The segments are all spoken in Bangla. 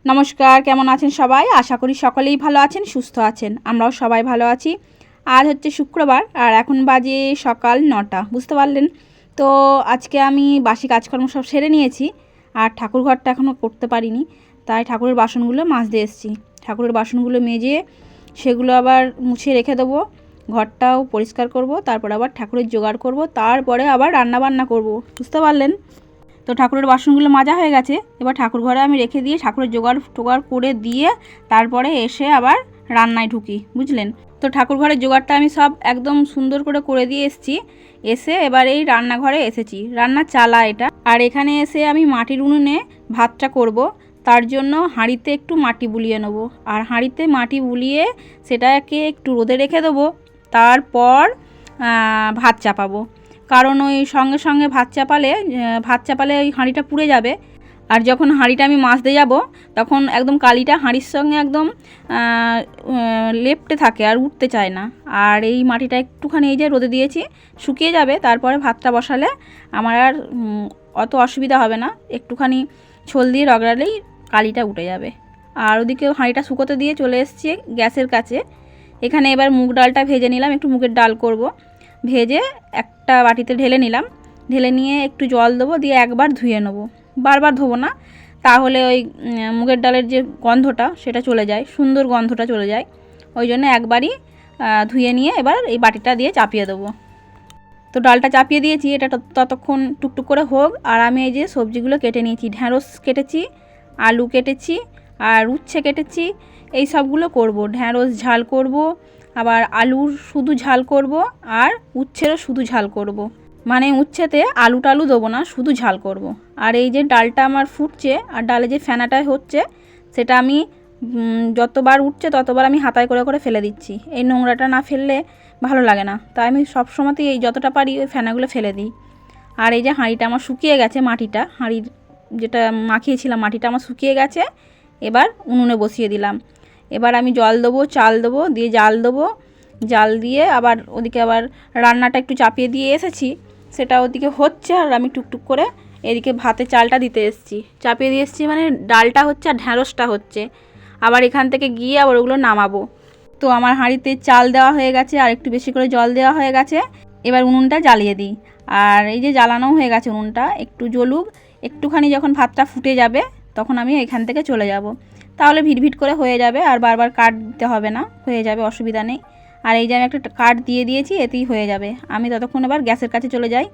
নমস্কার, কেমন আছেন সবাই? আশা করি সকলেই ভালো আছেন, সুস্থ আছেন। আমরাও সবাই ভালো আছি। আজ হচ্ছে শুক্রবার আর এখন বাজে সকাল 9টা, বুঝতে পারলেন? তো আজকে আমি বাসি কাজকর্ম সব সেরে নিয়েছি আর ঠাকুর ঘরটা এখনও করতে পারিনি, তাই ঠাকুরের বাসনগুলো মাজতে এসেছি। ঠাকুরের বাসনগুলো মেজে সেগুলো আবার মুছে রেখে দেবো, ঘরটাও পরিষ্কার করব, তারপর আবার ঠাকুরের জোগাড় করব, তারপরে আবার রান্নাবান্না করব, বুঝতে পারলেন? তো ঠাকুরের বাসনগুলো মাজা হয়ে গেছে, এবার ঠাকুর ঘরে আমি রেখে দিয়ে ঠাকুরের জোগাড় করে দিয়ে তারপরে এসে আবার রান্নায় ঢুকি, বুঝলেন? তো ঠাকুর ঘরের জোগাড়টা আমি সব একদম সুন্দর করে দিয়ে এসেছি। এসে এবার এই রান্নাঘরে এসেছি, রান্নার চালা এটা। আর এখানে এসে আমি মাটির উনুনে ভাতটা করব, তার জন্য হাঁড়িতে একটু মাটি বুলিয়ে নেব। আর হাঁড়িতে মাটি বুলিয়ে সেটাকে একটু রোদে রেখে দেবো, তারপর ভাত চাপাবো। কারণ ওই সঙ্গে সঙ্গে ভাত চাপালে ওই হাঁড়িটা পুড়ে যাবে। আর যখন হাঁড়িটা আমি মাজতে যাব তখন একদম কালিটা হাঁড়ির সঙ্গে একদম লেপ্টে থাকে আর উঠতে চায় না। আর এই মাটিটা একটুখানি এই যে রোদে দিয়েছি, শুকিয়ে যাবে, তারপরে ভাতটা বসালে আমার আর অত অসুবিধা হবে না। একটুখানি ছোল দিয়ে রগড়ালেই কালিটা উঠে যাবে। আর ওদিকে হাঁড়িটা শুকোতে দিয়ে চলে এসেছি গ্যাসের কাছে। এখানে এবার মুগ ডালটা ভেজে নিলাম, একটু মুগের ডাল করব। ভেজে একটা বাটিতে ঢেলে নিলাম, ঢেলে নিয়ে একটু জল দেবো, দিয়ে একবার ধুয়ে নেবো, বারবার ধোবো না, তাহলে ওই মুগের ডালের যে গন্ধটা সেটা চলে যায়, সুন্দর গন্ধটা চলে যায়। ওই জন্য একবারই ধুয়ে নিয়ে এবার এই বাটিটা দিয়ে চাপিয়ে দেবো। তো ডালটা চাপিয়ে দিয়েছি, এটা ততক্ষণ টুকটুক করে হোক। আর আমি এই যে সবজিগুলো কেটে নিয়েছি, ঢ্যাঁড়স কেটেছি, আলু কেটেছি আর উচ্ছে কেটেছি, এই সবগুলো করব। ঢ্যাঁড়স ঝাল করব, আবার আলুর শুধু ঝাল করব, আর উচ্ছেরও শুধু ঝাল করব। মানে উচ্ছেতে আলু টালু দেবো না, শুধু ঝাল করব। আর এই যে ডালটা আমার ফুটছে আর ডালে যে ফেনাটা হচ্ছে সেটা আমি যতবার উঠছে ততবার আমি হাতায় করে ফেলে দিচ্ছি। এই নোংরাটা না ফেললে ভালো লাগে না, তাই আমি সবসময়তেই এই যতটা পারি ওই ফেনাগুলো ফেলে দিই। আর এই যে হাঁড়িটা আমার শুকিয়ে গেছে, মাটিটা হাঁড়ির যেটা মাখিয়েছিলাম মাটিটা আমার শুকিয়ে গেছে। এবার উনুনে বসিয়ে দিলাম। এবার আমি জল দেবো, চাল দেবো, দিয়ে জাল দেবো। জাল দিয়ে আবার ওদিকে আবার রান্নাটা একটু চাপিয়ে দিয়ে এসেছি, সেটা ওদিকে হচ্ছে আর আমি টুকটুক করে এদিকে ভাতে চালটা দিতে এসেছি, চাপিয়ে দিয়ে এসেছি। মানে ডালটা হচ্ছে আর ঢ্যাঁড়সটা হচ্ছে, আবার এখান থেকে গিয়ে আবার ওগুলো নামাবো। তো আমার হাঁড়িতে চাল দেওয়া হয়ে গেছে আর একটু বেশি করে জল দেওয়া হয়ে গেছে। এবার উনুনটা জ্বালিয়ে দিই। আর এই যে জ্বালানো হয়ে গেছে উনুনটা, একটু জ্বলুক, একটুখানি যখন ভাতটা ফুটে যাবে তখন আমি এখান থেকে চলে যাব, তাহলে ভিড় করে হয়ে যাবে আর বারবার কাট দিতে হবে না, হয়ে যাবে, অসুবিধা নেই। আর এই যে আমি একটা কাঠ দিয়ে দিয়েছি, এতেই হয়ে যাবে। আমি ততক্ষণ এবার গ্যাসের কাছে চলে যাই।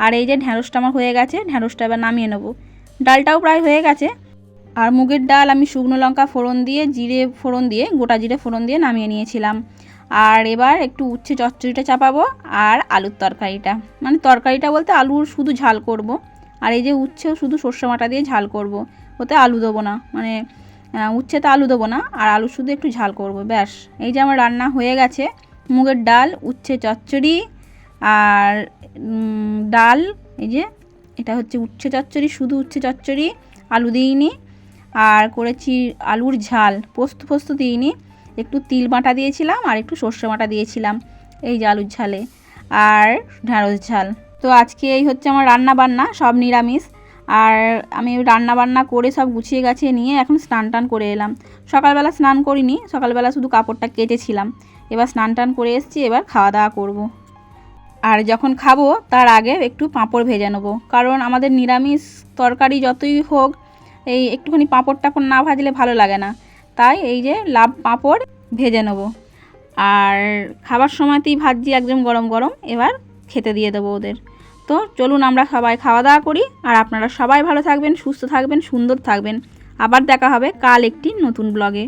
আর এই যে ঢ্যাঁড়সটা আমার হয়ে গেছে, ঢ্যাঁড়সটা এবার নামিয়ে নেব। ডালটাও প্রায় হয়ে গেছে। আর মুগের ডাল আমি শুকনো লঙ্কা ফোড়ন দিয়ে, জিরে ফোড়ন দিয়ে, গোটা জিরে ফোড়ন দিয়ে নামিয়ে নিয়েছিলাম। আর এবার একটু উচ্ছে চচ্চড়িটা চাপাবো আর আলুর তরকারিটা, মানে তরকারিটা বলতে আলুর শুধু ঝাল করব। আর এই যে উচ্ছেও শুধু সর্ষে বাটা দিয়ে ঝাল করব, ওতে আলু দেবো না, মানে উচ্ছেতে আলু দেবো না, আর আলু শুধু একটু ঝাল করব, ব্যাস। এই যে আমার রান্না হয়ে গেছে, মুগের ডাল, উচ্ছে চচ্চড়ি আর ডাল। এই যে এটা হচ্ছে উচ্ছে চচ্চড়ি, শুধু উচ্ছে চচ্চড়ি, আলু দিইনি। আর করেছি আলুর ঝাল, পোস্ত দিইনি, একটু তিল বাটা দিয়েছিলাম আর একটু সর্ষে বাটা দিয়েছিলাম এই যে আলুর ঝালে, আর ঢ্যাঁড়স ঝাল। তো আজকে এই হচ্ছে আমার রান্না বান্না, সব নিরামিষ। আর আমি রান্না বান্না করে সব গুছিয়ে গাছিয়ে নিয়ে এখন স্নান টান করে এলাম। সকালবেলা স্নান করিনি, সকালবেলা শুধু কাপড়টা কেটেছিলাম। এবার স্নান টান করে এসেছি, এবার খাওয়া দাওয়া করব। আর যখন খাবো তার আগে একটু পাঁপড় ভেজে নেবো, কারণ আমাদের নিরামিষ তরকারি যতই হোক এই একটুখানি পাঁপড় টাপড় না ভাজলে ভালো লাগে না, তাই এই যে লাভ পাঁপড় ভেজে নেবো। আর খাবার সময়তেই ভাজছি একদম গরম গরম, এবার খেতে দিয়ে দেবো ওদের। তো চলুন আমরা সবাই খাওয়া দাওয়া করি। আর আপনারা সবাই ভালো থাকবেন, সুস্থ থাকবেন, সুন্দর থাকবেন। আবার দেখা হবে কাল একটি নতুন ব্লগে।